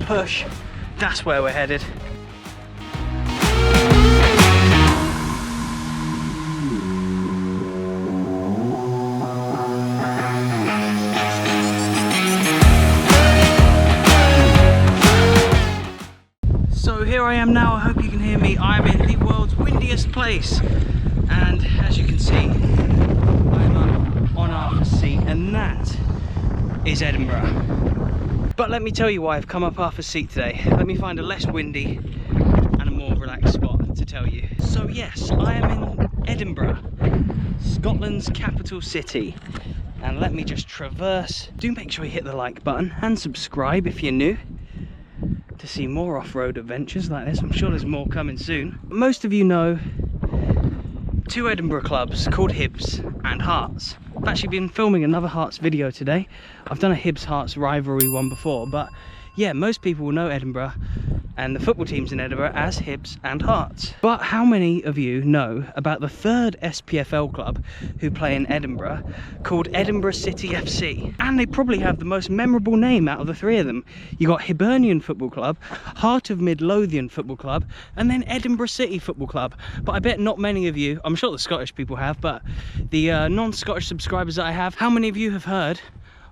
push, that's where we're headed. So here I am now, I hope you can hear me. I'm in the world's windiest place, and as you can see, I'm on Arthur's Seat, and that is Edinburgh. But let me tell you why I've come up Arthur's Seat today. Let me find a less windy and a more relaxed spot to tell you. So yes, I am in Edinburgh, Scotland's capital city. And let me just traverse. Do make sure you hit the like button and subscribe if you're new to see more off-road adventures like this. I'm sure there's more coming soon. Most of you know two Edinburgh clubs called Hibs and Hearts. I've actually been filming another Hearts video today. I've done a Hibs-Hearts rivalry one before, but yeah, most people will know Edinburgh and the football teams in Edinburgh as Hibs and Hearts. But how many of you know about the third SPFL club who play in Edinburgh called Edinburgh City FC? And they probably have the most memorable name out of the three of them. You got Hibernian Football Club, Heart-Of-Midlothian Football Club, and then Edinburgh City Football Club. But I bet not many of you, I'm sure the Scottish people have, but the non-Scottish subscribers that I have, how many of you have heard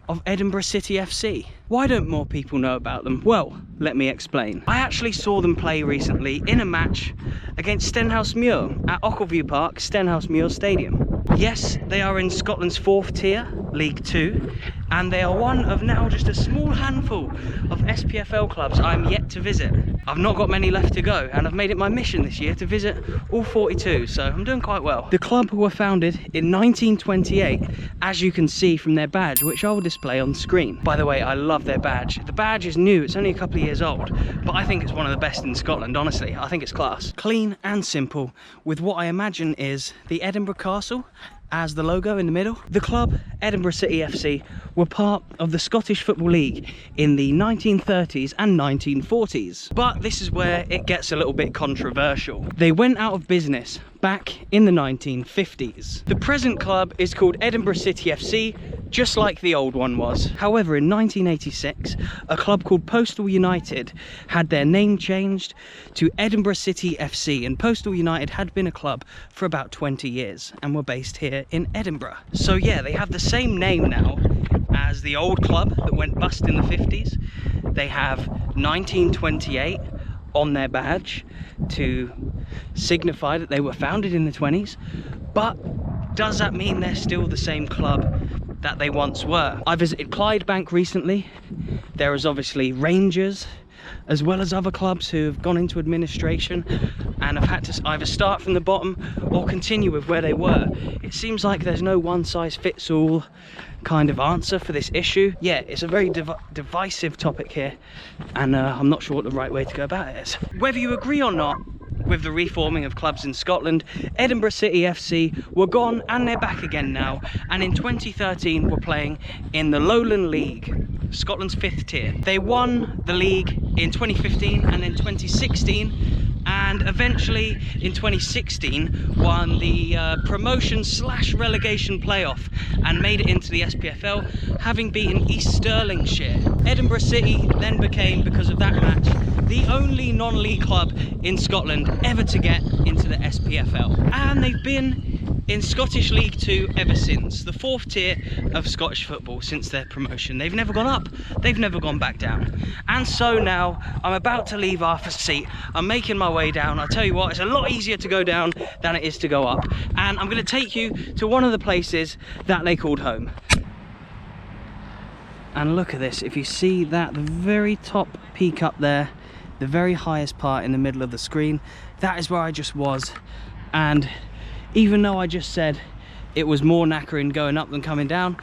of Edinburgh City FC? Why don't more people know about them? Well, let me explain. I actually saw them play recently in a match against Stenhousemuir at Ochilview Park, Stenhousemuir Stadium. Yes, they are in Scotland's 4th tier, League 2, and they are one of now just a small handful of SPFL clubs I'm yet to visit. I've not got many left to go, and I've made it my mission this year to visit all 42, so I'm doing quite well. The club were founded in 1928, as you can see from their badge, which I will display on screen. By the way, I love their badge. The badge is new, it's only a couple of years old, but I think it's one of the best in Scotland, honestly. I think it's class. Clean and simple, with what I imagine is the Edinburgh Castle as the logo in the middle. The club, Edinburgh City FC, were part of the Scottish Football League in the 1930s and 1940s. But this is where it gets a little bit controversial. They went out of business back in the 1950s. The present club is called Edinburgh City FC, just like the old one was. However, in 1986, a club called Postal United had their name changed to Edinburgh City FC, and Postal United had been a club for about 20 years and were based here in Edinburgh. So yeah, they have the same name now as the old club that went bust in the 50s. They have 1928 on their badge to signify that they were founded in the 20s, but does that mean they're still the same club that they once were? I visited Clydebank recently. There is obviously Rangers, as well as other clubs who have gone into administration and have had to either start from the bottom or continue with where they were. It seems like there's no one-size-fits-all kind of answer for this issue. Yeah, it's a very divisive topic here, and I'm not sure what the right way to go about it is. Whether you agree or not with the reforming of clubs in Scotland, Edinburgh City FC were gone and they're back again now, and in 2013 were playing in the Lowland League, Scotland's 5th tier. They won the league in 2015 and then 2016, and eventually in 2016 won the promotion/relegation playoff and made it into the SPFL, having beaten East Stirlingshire. Edinburgh City then became, because of that match, the only non-league club in Scotland ever to get into the SPFL, and they've been in Scottish League 2 ever since, the 4th tier of Scottish football since their promotion. They've never gone up, they've never gone back down. And so now I'm about to leave Arthur's Seat. I'm making my way down. I tell you what, it's a lot easier to go down than it is to go up, and I'm going to take you to one of the places that they called home. And look at this, if you see that, the very top peak up there, the very highest part in the middle of the screen, that is where I just was. And even though I just said it was more knackering going up than coming down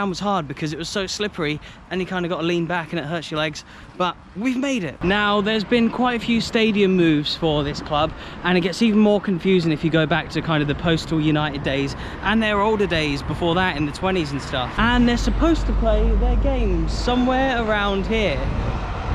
was hard because it was so slippery and you kind of got to lean back and it hurts your legs, but we've made it. Now, there's been quite a few stadium moves for this club, and it gets even more confusing if you go back to kind of the Postal United days and their older days before that in the 20s and stuff. And they're supposed to play their games somewhere around here,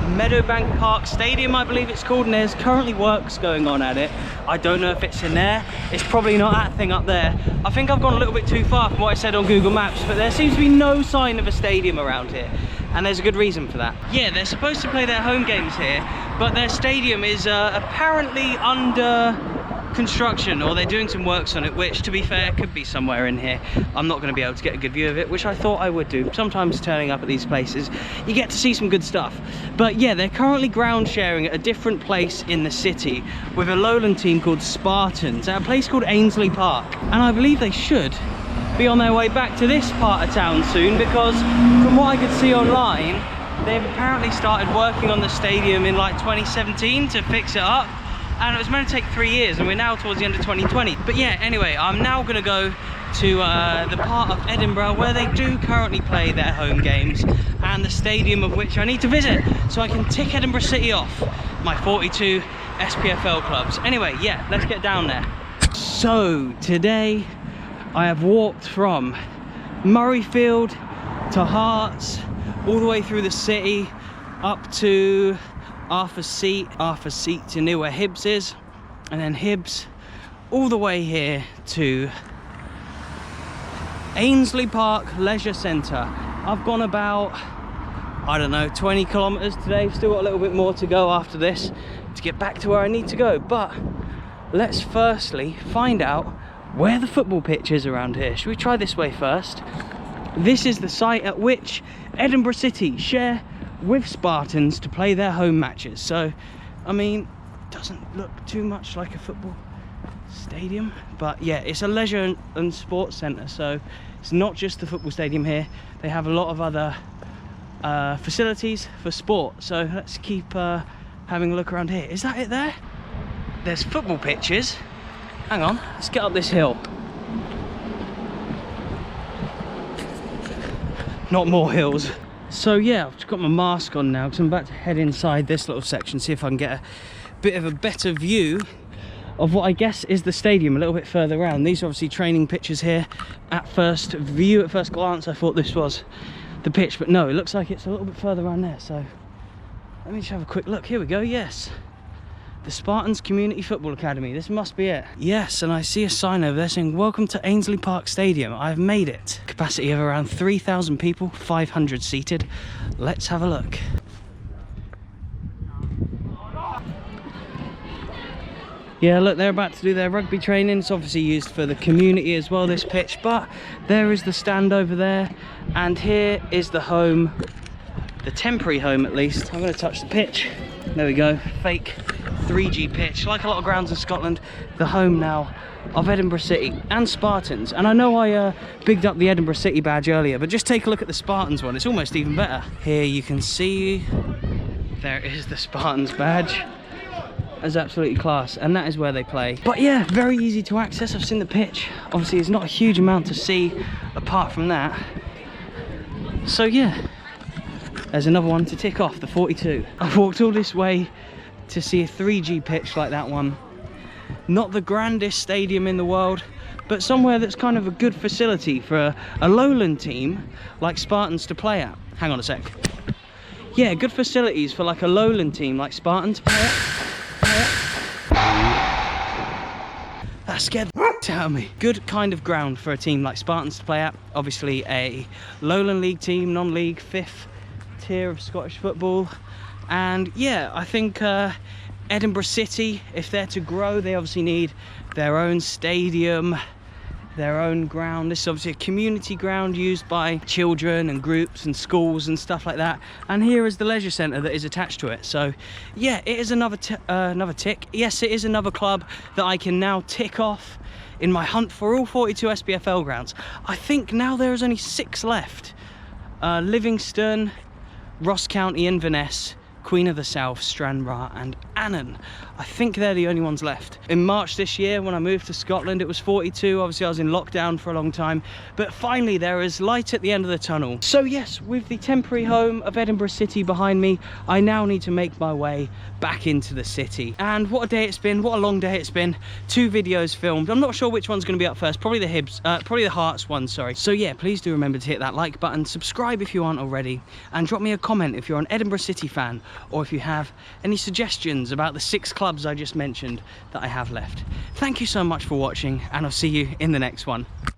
Meadowbank Park Stadium, I believe it's called, and there's currently works going on at it. I don't know if it's in there. It's probably not that thing up there. I think I've gone a little bit too far from what I said on Google Maps, but there seems to be no sign of a stadium around here. and there's a good reason for that. Yeah, they're supposed to play their home games here, but their stadium is apparently under construction, or they're doing some works on it, which, to be fair, could be somewhere in here. I'm not going to be able to get a good view of it, which I thought I would do. Sometimes turning up at these places, you get to see some good stuff. But yeah, they're currently ground sharing at a different place in the city with a lowland team called Spartans at a place called Ainsley Park. And I believe they should be on their way back to this part of town soon, because from what I could see online, they've apparently started working on the stadium in like 2017 to fix it up. And it was meant to take 3 years, and we're now towards the end of 2020. But yeah, anyway, I'm now going to go to the part of Edinburgh where they do currently play their home games, and the stadium of which I need to visit, so I can tick Edinburgh City off my 42 SPFL clubs. Anyway, yeah, let's get down there. So today I have walked from Murrayfield to Hearts, all the way through the city up to Arthur Seat to near where Hibs is, and then Hibs all the way here to Ainsley Park Leisure Centre. I've gone about, I don't know, 20 kilometers today. Still got a little bit more to go after this to get back to where I need to go, but let's firstly find out where the football pitch is around here. Should we try this way first? This is the site at which Edinburgh City share with Spartans to play their home matches. So I mean, doesn't look too much like a football stadium, but yeah, it's a leisure and sports centre, so it's not just the football stadium here. They have a lot of other facilities for sport, so let's keep having a look around here. Is that it there? There's football pitches. Hang on, let's get up this hill. Not more hills. So yeah, I've just got my mask on now because I'm about to head inside this little section, see if I can get a bit of a better view of what I guess is the stadium a little bit further around. These are obviously training pitches here. At first view, at first glance, I thought this was the pitch, but no, it looks like it's a little bit further around there. So let me just have a quick look. Here we go, yes. The Spartans Community Football Academy, this must be it. Yes, and I see a sign over there saying, "Welcome to Ainsley Park Stadium." I've made it. Capacity of around 3,000 people, 500 seated. Let's have a look. Yeah, look, they're about to do their rugby training. It's obviously used for the community as well, this pitch, but there is the stand over there, and here is the home, the temporary home at least. I'm going to touch the pitch. There we go, fake 3G pitch, like a lot of grounds in Scotland. The home now of Edinburgh City and Spartans. And I know I bigged up the Edinburgh City badge earlier, but just take a look at the Spartans one. It's almost even better. Here you can see, there is the Spartans badge. That's absolutely class, and that is where they play. But yeah, very easy to access. I've seen the pitch. Obviously, there's not a huge amount to see apart from that. So yeah, there's another one to tick off, the 42. I've walked all this way to see a 3G pitch like that one. Not the grandest stadium in the world, but somewhere that's kind of a good facility for a lowland team like Spartans to play at. Hang on a sec. Yeah, good facilities for like a lowland team like Spartans to play at. That scared the out of me. Good kind of ground for a team like Spartans to play at. Obviously a lowland league team, non-league, 5th tier of Scottish football. And yeah, I think Edinburgh City, if they're to grow, they obviously need their own stadium, their own ground. This is obviously a community ground used by children and groups and schools and stuff like that. And here is the leisure centre that is attached to it. So yeah, it is another tick. Yes, it is another club that I can now tick off in my hunt for all 42 SPFL grounds. I think now there is only 6 left. Livingston, Ross County, Inverness, Queen of the South, Stranraer and Annan. I think they're the only ones left. In March this year, when I moved to Scotland, it was 42. Obviously, I was in lockdown for a long time, but finally there is light at the end of the tunnel. So yes, with the temporary home of Edinburgh City behind me, I now need to make my way back into the city. And what a day it's been, what a long day it's been. 2 videos filmed. I'm not sure which one's going to be up first. Probably the Hibs, probably the Hearts one, sorry. So yeah, please do remember to hit that like button, subscribe if you aren't already, and drop me a comment if you're an Edinburgh City fan, or if you have any suggestions about the 6 clubs I just mentioned that I have left. Thank you so much for watching, and I'll see you in the next one.